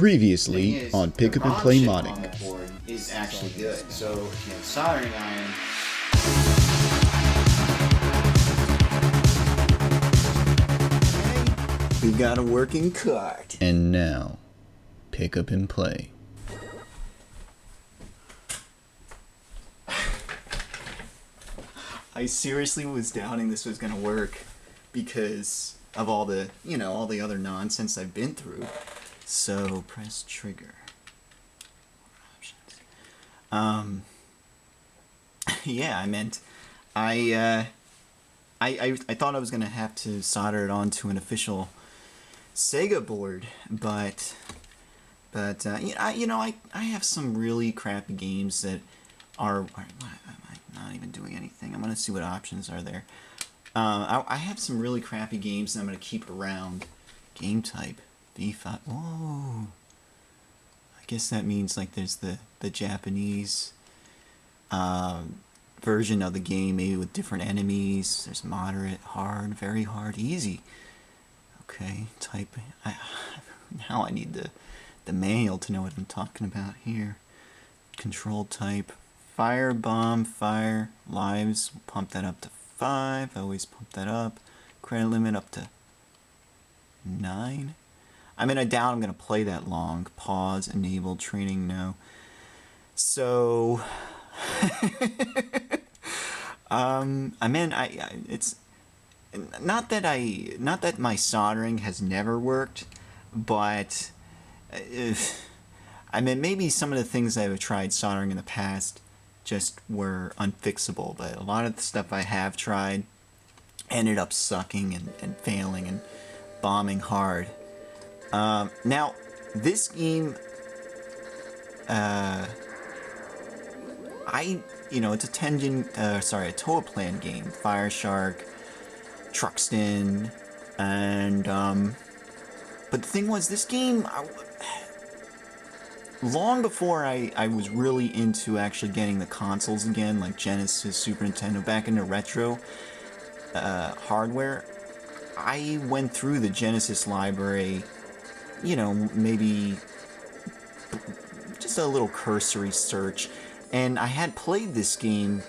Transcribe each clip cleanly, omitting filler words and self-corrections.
Previously on Pick Up and Play Modding. On the board is actually good. So, soldering iron. We got a working cart. And now, Pick Up and Play. I seriously was doubting this was gonna work because of all the, all the other nonsense I've been through. So, press trigger. Options. Yeah, I thought I was gonna have to solder it onto an official Sega board, but I have some really crappy games that are. Why am I not even doing anything? I'm gonna see what options are there. I have some really crappy games that I'm gonna keep around. Game type V5. Whoa. I guess that means like there's the Japanese version of the game, maybe with different enemies. There's moderate, hard, very hard, easy. Okay, type. Now I need the manual to know what I'm talking about here. Control type. Fire, bomb, fire, lives. Pump that up to 5. Always pump that up. Credit limit up to 9. I doubt I'm going to play that long. Pause, enable, training, no. So, it's not that my soldering has never worked, but maybe some of the things I've tried soldering in the past just were unfixable, but a lot of the stuff I have tried ended up sucking and failing and bombing hard. Now, this game, it's a Tengen, a Toa Plan game. Fire Shark, Truxton, and, but the thing was, this game, long before I was really into actually getting the consoles again, like Genesis, Super Nintendo, back into retro hardware, I went through the Genesis library, maybe just a little cursory search, and I had played this game,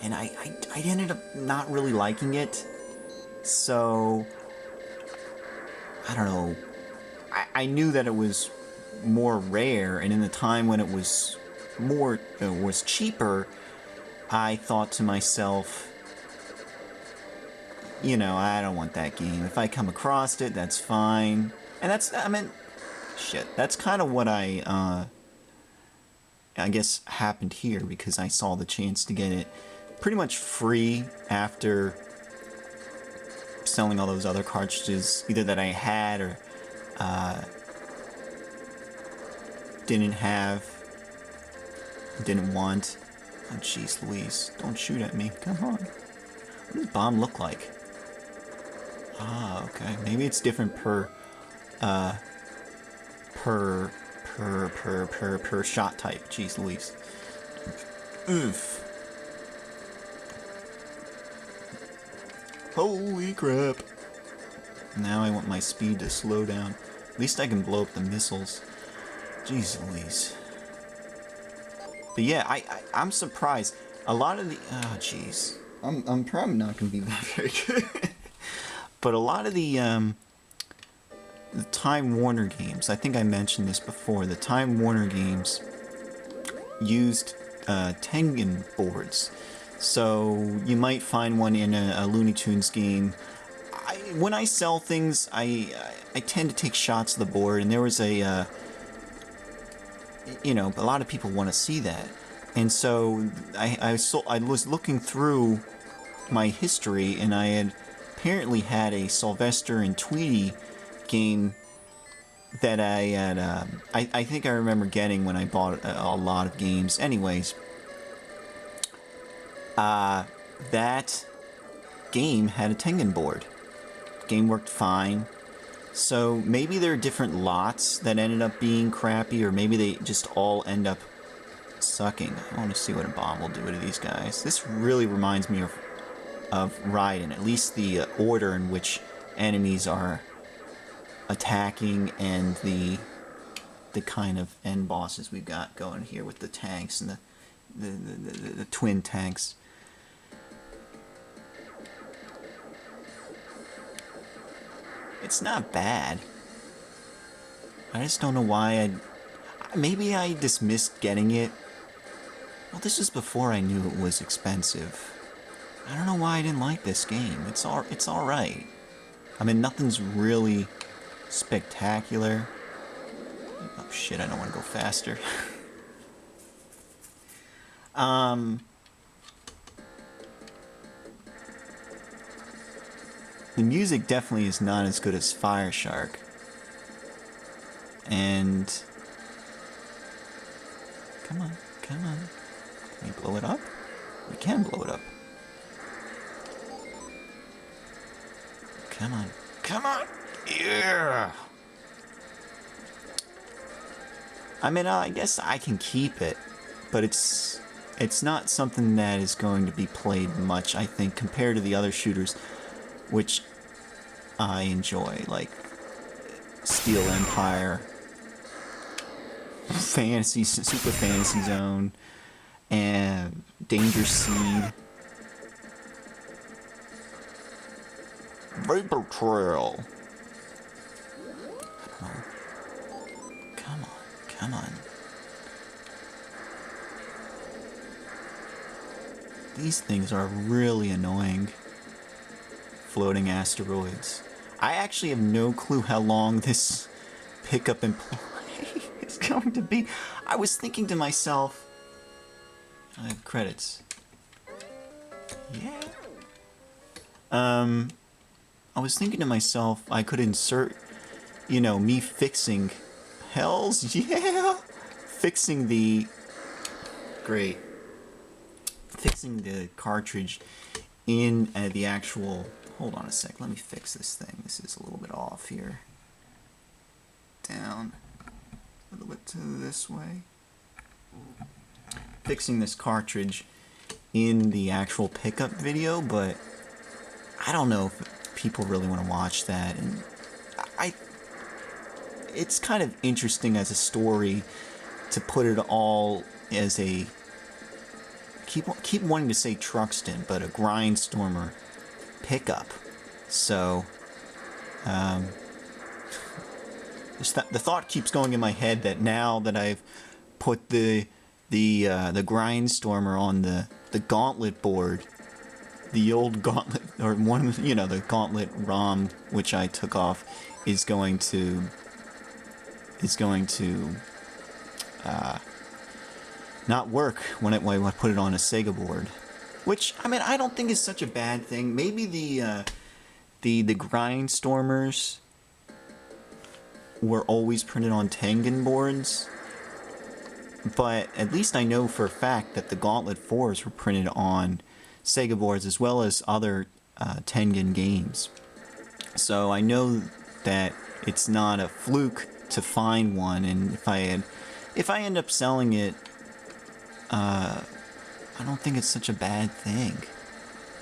and I ended up not really liking it, so, I don't know, I knew that it was more rare, and in the time when it was was cheaper, I thought to myself, I don't want that game. If I come across it, that's fine. And that's kind of what I guess happened here, because I saw the chance to get it pretty much free after selling all those other cartridges, either that I had or didn't have, didn't want. Oh, jeez Louise, don't shoot at me. Come on. What does bomb look like? Ah, okay. Maybe it's different per shot type. Jeez Louise. Oof. Holy crap. Now I want my speed to slow down. At least I can blow up the missiles. Jeez Louise. But yeah, I'm surprised. A lot of the... Oh, jeez. I'm probably not going to be that very good. But a lot of the Time Warner games, I think I mentioned this before, the Time Warner games used Tengen boards. So you might find one in a Looney Tunes game. When I sell things, I tend to take shots of the board, and there was a lot of people want to see that. And so I was looking through my history, and I had apparently had a Sylvester and Tweety game that I had, I think I remember getting when I bought a lot of games. Anyways, that game had a Tengen board. Game worked fine. So maybe there are different lots that ended up being crappy, or maybe they just all end up sucking. I want to see what a bomb will do to these guys. This really reminds me of Raiden, at least the order in which enemies are attacking and the the kind of end bosses we've got going here with the tanks and the twin tanks. It's not bad. I just don't know why maybe I dismissed getting it. Well, this is before I knew it was expensive. I don't know why I didn't like this game. It's all right. I mean, nothing's really spectacular. Oh shit, I don't want to go faster. The music definitely is not as good as Fire Shark. And come on. Can we blow it up? We can blow it up. Come on. Yeah. I mean, I guess I can keep it, but it's not something that is going to be played much, I think, compared to the other shooters, which I enjoy, like Steel Empire, Super Fantasy Zone, and Danger Seed, Vapor Trail. Come on. These things are really annoying. Floating asteroids. I actually have no clue how long this pickup and play is going to be. I was thinking to myself, I have credits. Yeah. I was thinking to myself, I could insert, me fixing. Hells yeah! Fixing the cartridge in the actual. Hold on a sec. Let me fix this thing. This is a little bit off here. Down a little bit to this way. Fixing this cartridge in the actual pickup video, but I don't know if people really want to watch that, and it's kind of interesting as a story to put it all as a keep wanting to say Truxton, but a Grindstormer pickup. So the thought keeps going in my head that now that I've put the Grindstormer on the Gauntlet board, the old Gauntlet, or one, the Gauntlet ROM, which I took off, is going to not work when I put it on a Sega board. Which, I mean, I don't think is such a bad thing. Maybe the Grindstormers were always printed on Tengen boards, but at least I know for a fact that the Gauntlet 4s were printed on Sega boards as well as other Tengen games. So I know that it's not a fluke to find one, and if I end up selling it, I don't think it's such a bad thing.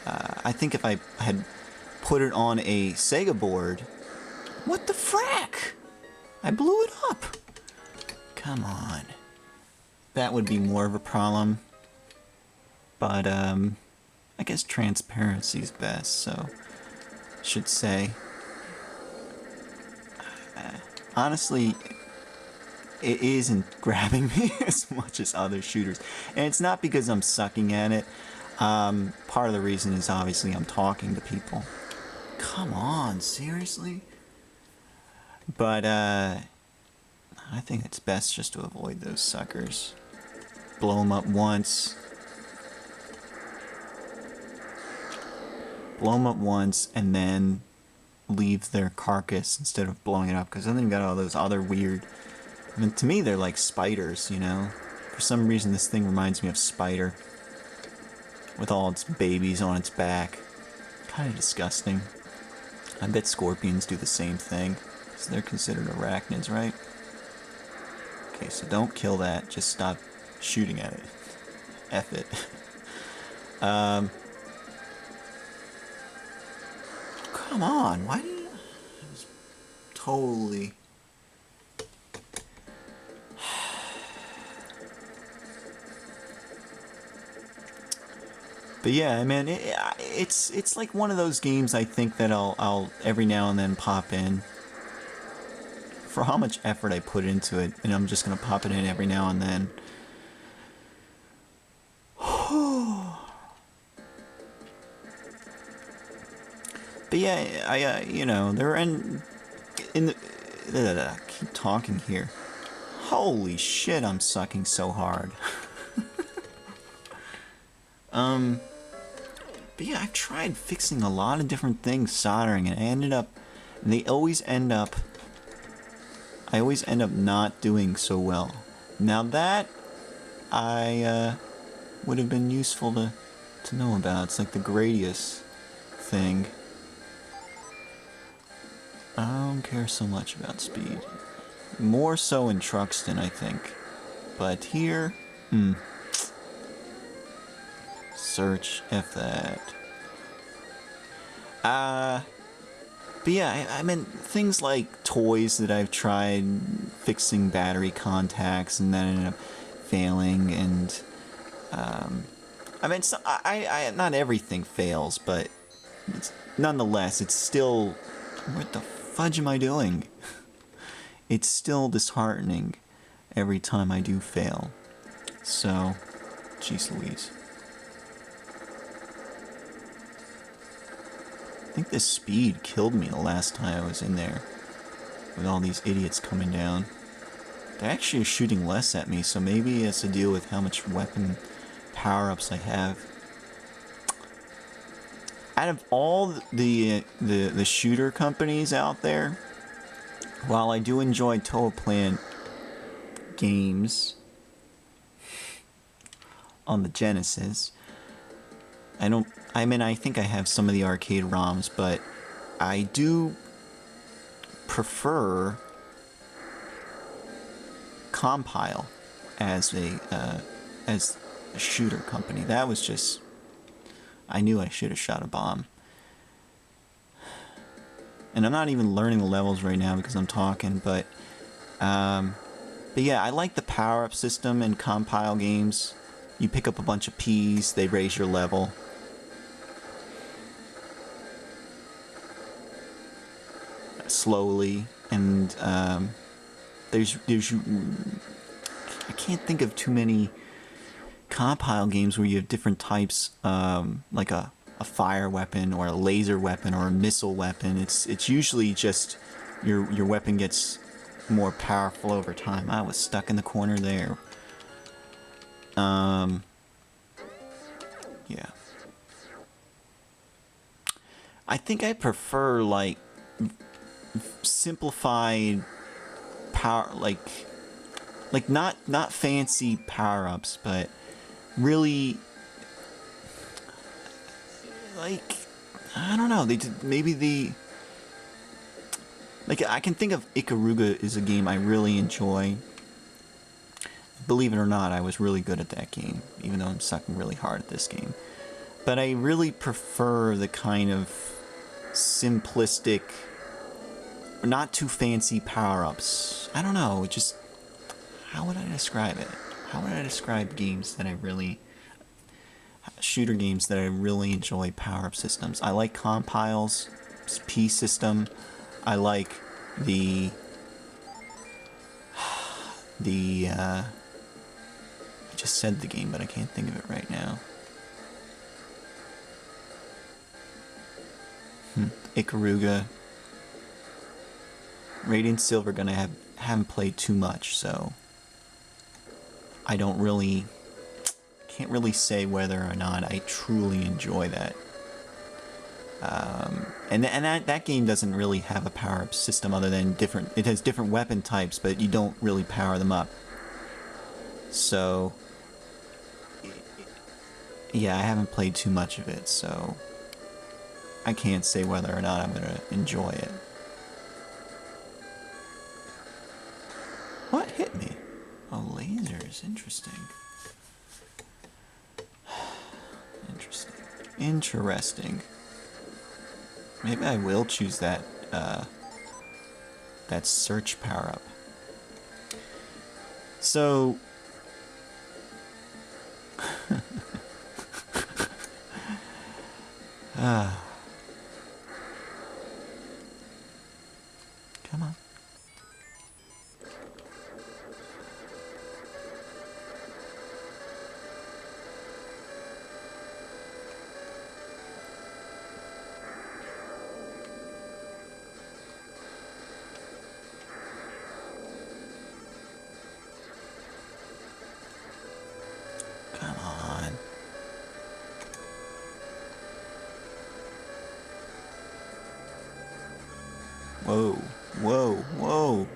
I think if I had put it on a Sega board, what the frack? I blew it up. Come on. That would be more of a problem. But, I guess transparency's best, so I should say. Honestly, it isn't grabbing me as much as other shooters. And it's not because I'm sucking at it. Part of the reason is obviously I'm talking to people. Come on, seriously? But, I think it's best just to avoid those suckers. Blow them up once. Blow them up once, and then leave their carcass instead of blowing it up, because then you got all those other weird, I mean, to me they're like spiders, for some reason this thing reminds me of Spider with all its babies on its back. Kind of disgusting. I bet scorpions do the same thing, because they're considered arachnids, right? Okay, so don't kill that, just stop shooting at it. F it. Come on, why do you... I was totally... But yeah, man, it's like one of those games I think that I'll every now and then pop in. For how much effort I put into it, and I'm just gonna pop it in every now and then. But yeah, I you know, they're in the I keep talking here. Holy shit, I'm sucking so hard. But yeah, I've tried fixing a lot of different things, soldering, and I always end up not doing so well. Now that I would have been useful to know about. It's like the Gradius thing. I don't care so much about speed. More so in Truxton, I think. But here, search, F that. But yeah, I mean, things like toys that I've tried fixing battery contacts and then ended up failing, and I mean, so I not everything fails, but nonetheless, it's still, what the fudge am I doing? It's still disheartening every time I do fail. So, jeez Louise. I think the speed killed me the last time I was in there, with all these idiots coming down. They actually are shooting less at me, so maybe it's to deal with how much weapon power-ups I have. Out of all the shooter companies out there, while I do enjoy Toa Plant games on the Genesis, I think I have some of the arcade ROMs, but I do prefer Compile as a shooter company. That was just, I knew I should have shot a bomb. And I'm not even learning the levels right now because I'm talking, but yeah, I like the power-up system in Compile games. You pick up a bunch of P's, they raise your level. Slowly, and there's I can't think of too many Compile games where you have different types, like a fire weapon or a laser weapon or a missile weapon. It's usually just your weapon gets more powerful over time. I was stuck in the corner there. Yeah. I think I prefer like simplified power, like not fancy power-ups, but really, like, I don't know, like, I can think of Ikaruga is a game I really enjoy. Believe it or not, I was really good at that game, even though I'm sucking really hard at this game. But I really prefer the kind of simplistic, not too fancy power-ups. I don't know, just, how would I describe it? How would I describe games that I really, shooter games that I really enjoy power-up systems? I like Compile's P system. I like I just said the game, but I can't think of it right now. Ikaruga. Radiant Silver Gun I haven't played too much, so I can't really say whether or not I truly enjoy that. And that game doesn't really have a power-up system other than it has different weapon types, but you don't really power them up. So, yeah, I haven't played too much of it, so I can't say whether or not I'm going to enjoy it. What hit me? Oh, lasers. Interesting. Interesting. Maybe I will choose that search power-up. So, Come on. Come on. Whoa, whoa, whoa.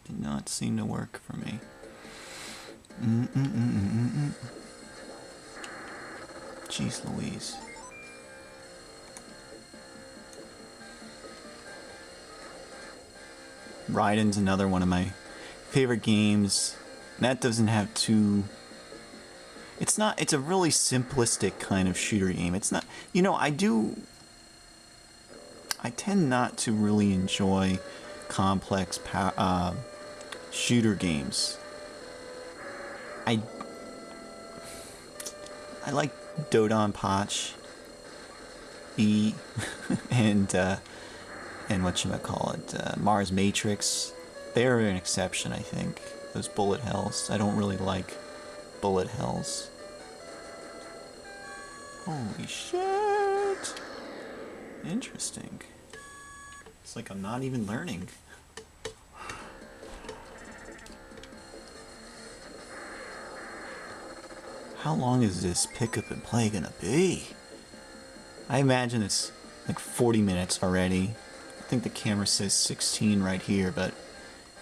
Did not seem to work for me. Jeez Louise. Raiden's another one of my favorite games. That doesn't have too... It's a really simplistic kind of shooter game. It's not... You know, I tend not to really enjoy complex shooter games. I like Dodonpachi and whatchamacallit, Mars Matrix. They're an exception, I think. Those bullet hells. I don't really like bullet hells. Holy shit! Interesting. It's like I'm not even learning. How long is this pick up and play gonna be? I imagine it's like 40 minutes already. I think the camera says 16 right here, but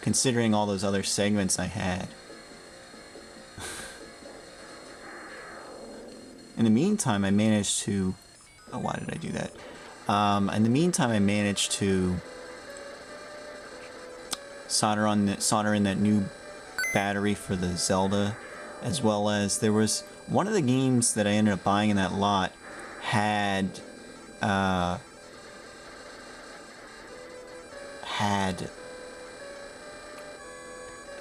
considering all those other segments I had. In the meantime, I managed to... Oh, why did I do that? In the meantime, I managed to solder in that new battery for the Zelda, as well as there was one of the games that I ended up buying in that lot had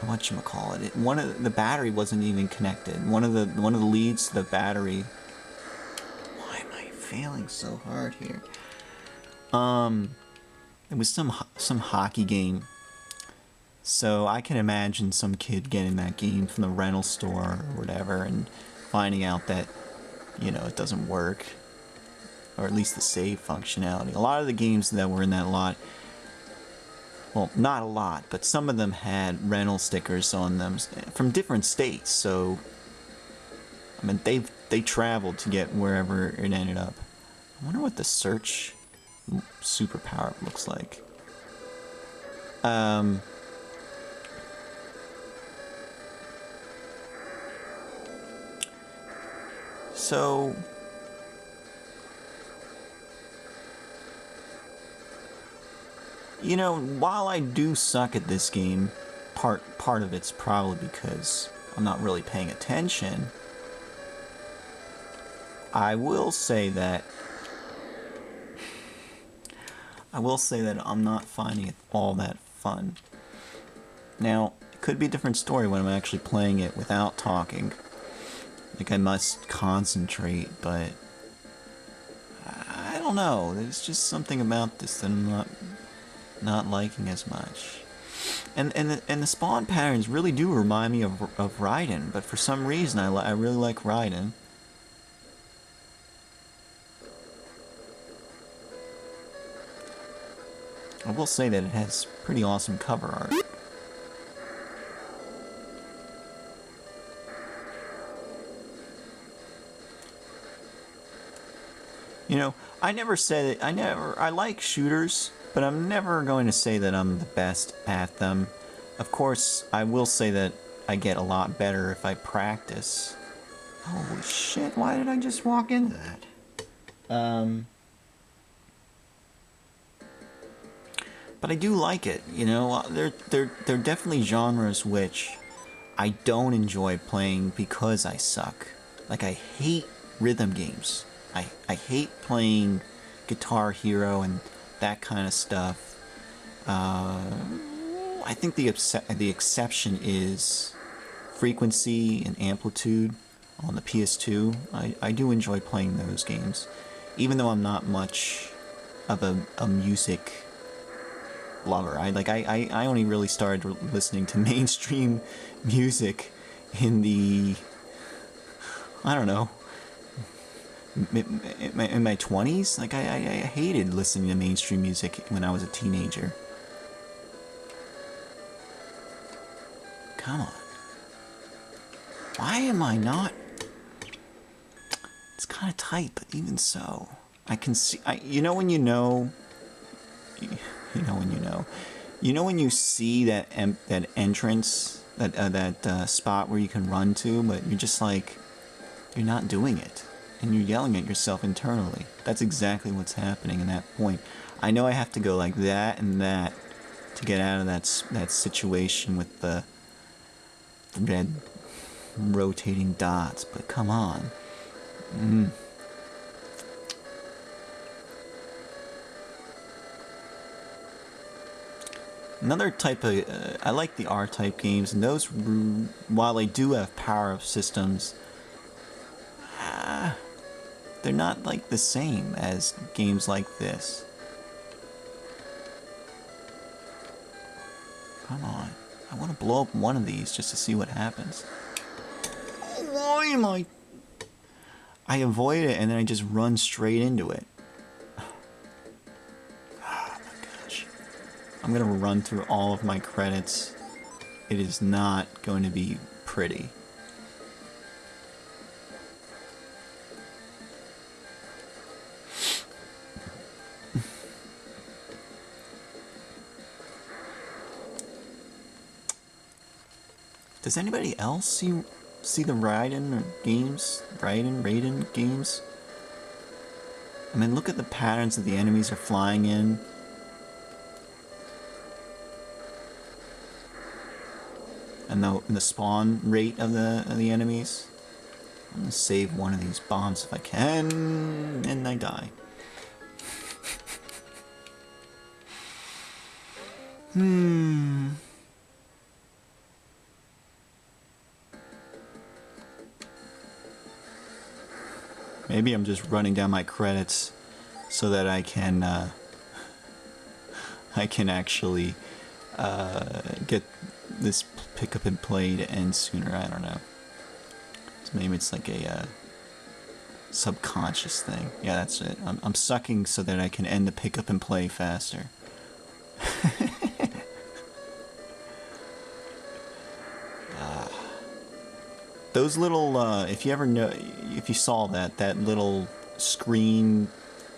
whatchamacallit, one of the battery wasn't even connected. One of the leads to the battery. Why am I failing so hard here? It was some hockey game. So I can imagine some kid getting that game from the rental store or whatever and finding out that, you know, it doesn't work. Or at least the save functionality. A lot of the games that were in that lot, well, not a lot, but some of them had rental stickers on them from different states. So, I mean, they traveled to get wherever it ended up. I wonder what the search superpower looks like. So, you know, while I do suck at this game, part of it's probably because I'm not really paying attention. I will say that I'm not finding it all that fun. Now, it could be a different story when I'm actually playing it without talking. Like I must concentrate, but I don't know. There's just something about this that I'm not liking as much. And the spawn patterns really do remind me of Raiden, but for some reason I really like Raiden. I will say that it has pretty awesome cover art. You know, I like shooters, but I'm never going to say that I'm the best at them. Of course, I will say that I get a lot better if I practice. Holy shit, why did I just walk into that? But I do like it, you know. They're definitely genres which I don't enjoy playing because I suck. Like, I hate rhythm games. I hate playing Guitar Hero and that kind of stuff. I think the exception is frequency and amplitude on the PS2. I do enjoy playing those games, even though I'm not much of a music lover. I only really started listening to mainstream music in the, I don't know, in my 20s. Like I hated listening to mainstream music when I was a teenager. Come on. Why am I not? It's kind of tight, but even so, I can see. You know when you know. You know when you know. You know when you see that that entrance, that spot where you can run to, but you're just like, you're not doing it, and you're yelling at yourself internally. That's exactly what's happening in that point. I know I have to go like that and that to get out of that situation with the red rotating dots, but come on. Another type of I like the R-type games, and those, while they do have power-up systems, they're not like the same as games like this. Come on, I want to blow up one of these just to see what happens. Why am I avoid it and then I just run straight into it. Oh my gosh. I'm gonna run through all of my credits. It is not going to be pretty. Does anybody else see the Raiden games? I mean, look at the patterns that the enemies are flying in. And the spawn rate of the enemies. I'm gonna save one of these bombs if I can, and I die. Maybe I'm just running down my credits so that I can actually get this pick up and play to end sooner. I don't know. So maybe it's like a subconscious thing. Yeah, that's it. I'm sucking so that I can end the pick up and play faster. Those little, if you saw that little screen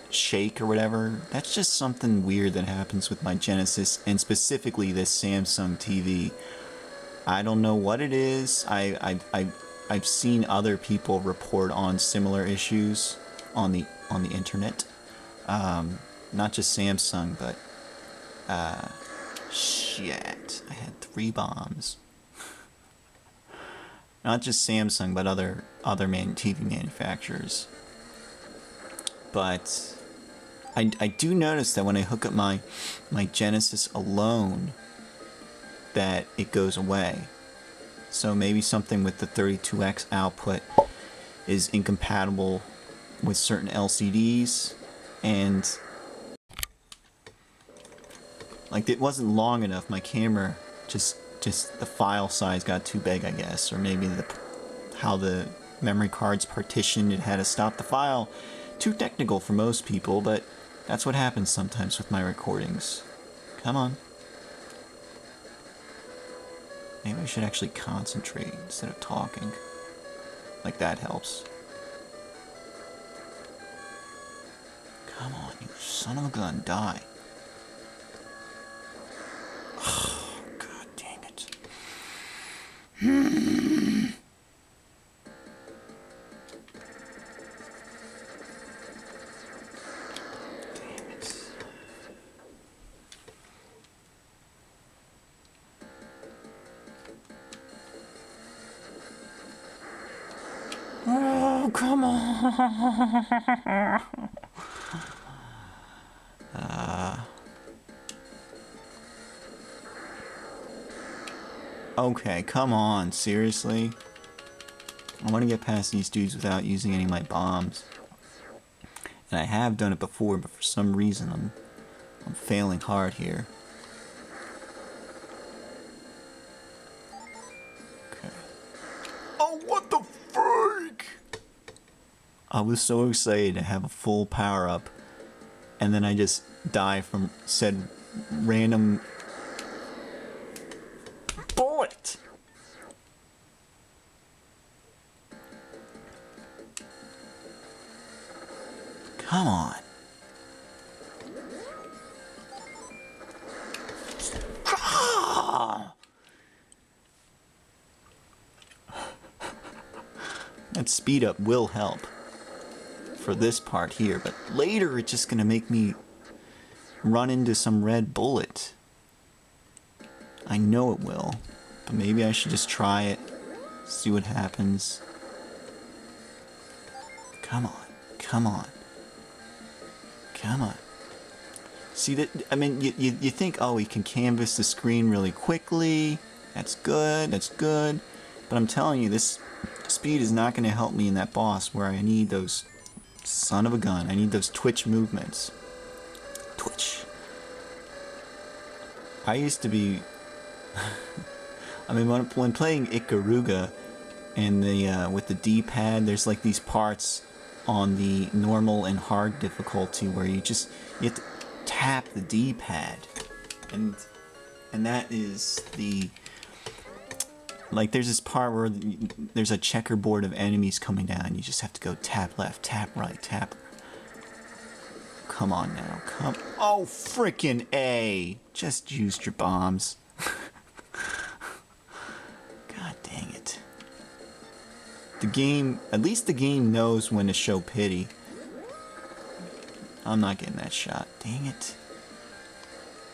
shake or whatever, that's just something weird that happens with my Genesis, and specifically this Samsung TV. I don't know what it is. I've seen other people report on similar issues on the internet. Not just Samsung, but shit. I had 3 bombs. Not just Samsung, but other TV manufacturers. But I do notice that when I hook up my Genesis alone, that it goes away. So maybe something with the 32X output is incompatible with certain LCDs, and like it wasn't long enough. My camera just the file size got too big, I guess, or maybe how the memory card's partitioned, it had to stop the file. Too technical for most people, but that's what happens sometimes with my recordings. Come on. Maybe I should actually concentrate instead of talking. Like that helps. Come on, you son of a gun, die. God dang it. Damn it. Oh, come on. Okay, come on, seriously? I want to get past these dudes without using any of my bombs. And I have done it before, but for some reason I'm failing hard here. Okay. Oh, what the freak! I was so excited to have a full power-up, and then I just die from said random bullet! Come on. Ah! That speed up will help for this part here, but later it's just gonna make me run into some red bullet. I know it will, but maybe I should just try it, see what happens. Come on, come on. Come on. See that? I mean, you think, oh, he can canvas the screen really quickly. That's good. That's good. But I'm telling you, this speed is not going to help me in that boss where I need those son of a gun. I need those twitch movements. Twitch. I used to be. I mean, when playing Ikaruga, and with the D-pad, there's like these parts on the normal and hard difficulty where you have to tap the D-pad, and that is the, like, there's this part where there's a checkerboard of enemies coming down and you just have to go tap left, tap right, tap. Come on now, come. Oh, frickin' A! Just used your bombs. God dang it. The game, at least the game knows when to show pity. I'm not getting that shot. Dang it.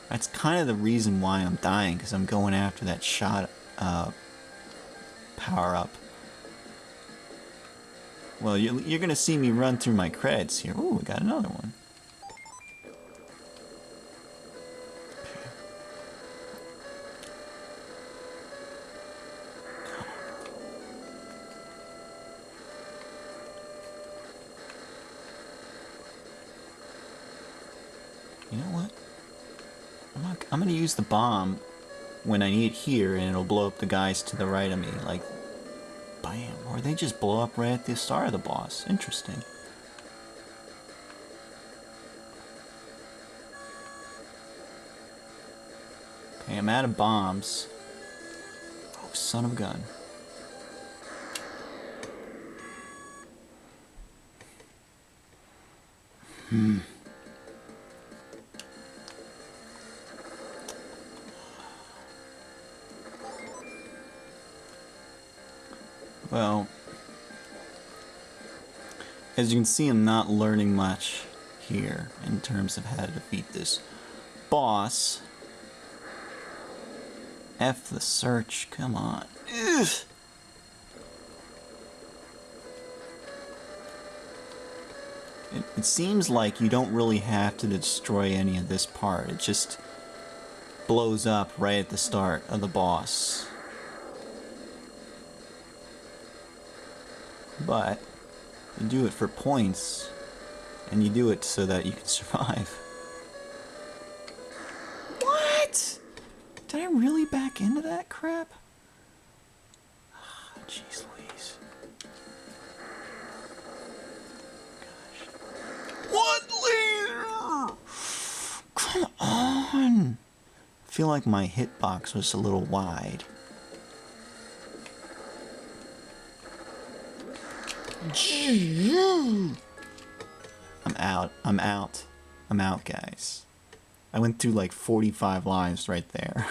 That's kind of the reason why I'm dying, because I'm going after that shot power up. Well, you're going to see me run through my creds here. Ooh, we got another one. You know what? I'm gonna use the bomb when I need it here, and it'll blow up the guys to the right of me. Like, bam. Or they just blow up right at the start of the boss. Interesting. Okay, I'm out of bombs. Oh, son of a gun. Well, as you can see, I'm not learning much here in terms of how to defeat this boss. F the search, come on. Ugh. It seems like you don't really have to destroy any of this part. It just blows up right at the start of the boss. But you do it for points, and you do it so that you can survive. What? Did I really back into that crap? Jeez Louise. Gosh. What later? Come on. I feel like my hitbox was a little wide. I'm out. I'm out. I'm out, guys. I went through like 45 lives right there.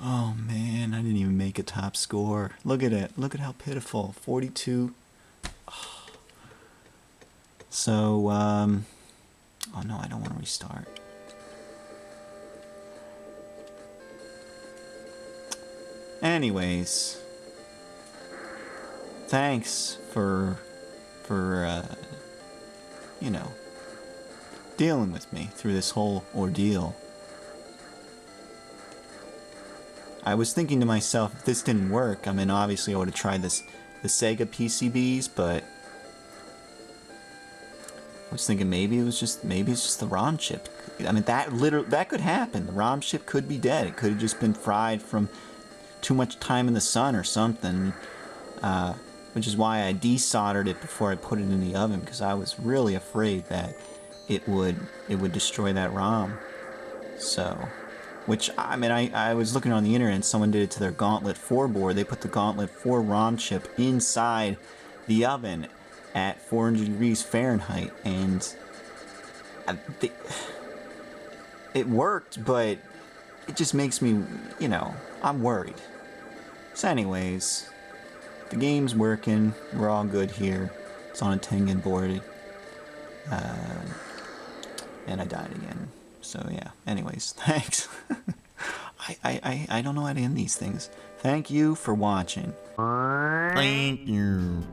Oh man, I didn't even make a top score. Look at it. Look at how pitiful. 42. Oh. So, oh no, I don't want to restart. Anyways, thanks for you know, dealing with me through this whole ordeal. I was thinking to myself, if this didn't work, I mean, obviously I would have tried the Sega PCBs, but I was thinking maybe it's just the ROM chip. I mean, that could happen. The ROM chip could be dead. It could have just been fried from too much time in the sun or something. Which is why I desoldered it before I put it in the oven, because I was really afraid that it would destroy that ROM. So, which, I mean, I was looking on the internet and someone did it to their Gauntlet 4 board. They put the Gauntlet 4 ROM chip inside the oven at 400 degrees Fahrenheit, and it worked, but it just makes me, you know, I'm worried. So anyways, the game's working, we're all good here. It's on a Tengen board, and I died again. So yeah, anyways, thanks. I don't know how to end these things. Thank you for watching. Thank you.